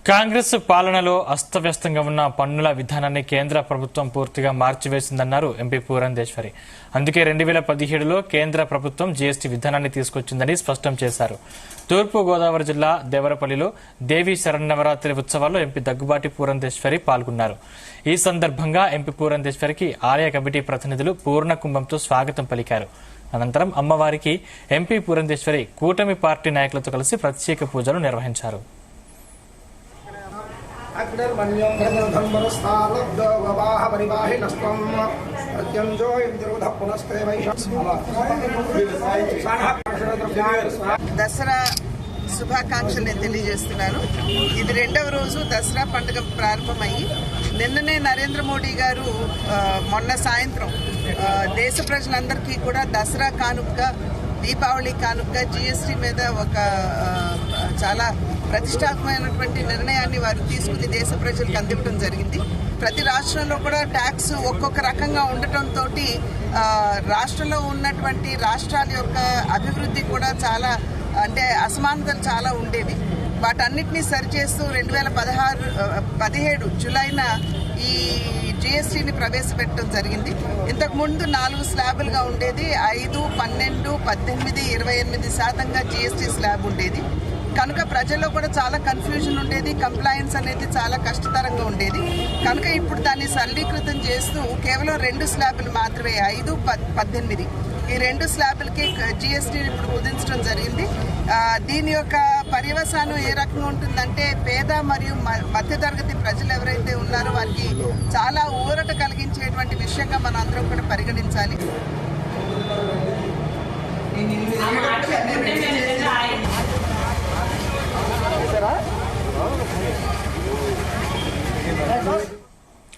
కాంగ్రెస్ పాలనలో అస్తవ్యస్తంగా ఉన్న పన్నుల విధానాన్ని కేంద్ర ప్రభుత్వం పూర్తిగా మార్చివేసిందన్నారు ఎంపీ పురంధేశ్వరి. అందుకే 2017లో కేంద్ర ప్రభుత్వం జీఎస్టీ విధానాన్ని తీసుకొచ్చిందని స్పష్టం చేశారు. తూర్పు గోదావరి జిల్లా దేవరపల్లిలో దేవీ శరన్నవరాత్రి ఉత్సవాల్లో ఎంపీ దగ్గుబాటి పురంధేశ్వరి పాల్గొన్నారు. ఈ సందర్భంగా ఎంపీ పురంధేశ్వరికి ఆలయ కమిటీ ప్రతినిధులు పూర్ణ కుంభంతో స్వాగతం పలికారు. అనంతరం అమ్మవారికి ఎంపీ పురంధేశ్వరి కూటమి పార్టీ నాయకులతో కలిసి ప్రత్యేక పూజలు నిర్వహించారు. దసరా శుభాకాంక్షలు తెలియజేస్తున్నాను. ఇది రెండవ రోజు దసరా పండుగ ప్రారంభమయ్యి నిన్ననే నరేంద్ర మోడీ గారు మొన్న సాయంత్రం దేశ ప్రజలందరికీ కూడా దసరా కానుకగా దీపావళి కానుకగా జీఎస్టీ మీద ఒక చాలా ప్రతిష్టాత్మకమైనటువంటి నిర్ణయాన్ని వారు తీసుకుని దేశ ప్రజలకు అందివ్వడం జరిగింది. ప్రతి రాష్ట్రంలో కూడా ట్యాక్స్ ఒక్కొక్క రకంగా ఉండటంతో రాష్ట్రంలో ఉన్నటువంటి రాష్ట్రాల యొక్క అభివృద్ధి కూడా చాలా అసమానతలు చాలా ఉండేవి. వాటన్నిటినీ సరిచేస్తూ 2017 జూలైన ఈ జీఎస్టీని ప్రవేశపెట్టడం జరిగింది. ఇంతకు ముందు 4 స్లాబులుగా ఉండేది. 5, 12, 18, 28% జీఎస్టీ స్లాబ్ ఉండేది. కనుక ప్రజల్లో కూడా చాలా కన్ఫ్యూజన్ ఉండేది. కంప్లైన్స్ అనేది చాలా కష్టతరంగా ఉండేది. కనుక ఇప్పుడు దాన్ని సరళీకృతం చేస్తూ కేవలం 2 స్లాబులు మాత్రమే 5, 18 ఈ 2 స్లాబులకి జీఎస్టీ ఇప్పుడు కుదించడం జరిగింది. దీని యొక్క పర్యవసానం ఏ రకంగా ఉంటుందంటే పేద మరియు మధ్యతరగతి ప్రజలు ఎవరైతే ఉన్నారో వారికి చాలా ఊరట కలిగించేటువంటి విషయంగా మనం అందరం కూడా పరిగణించాలి. Right?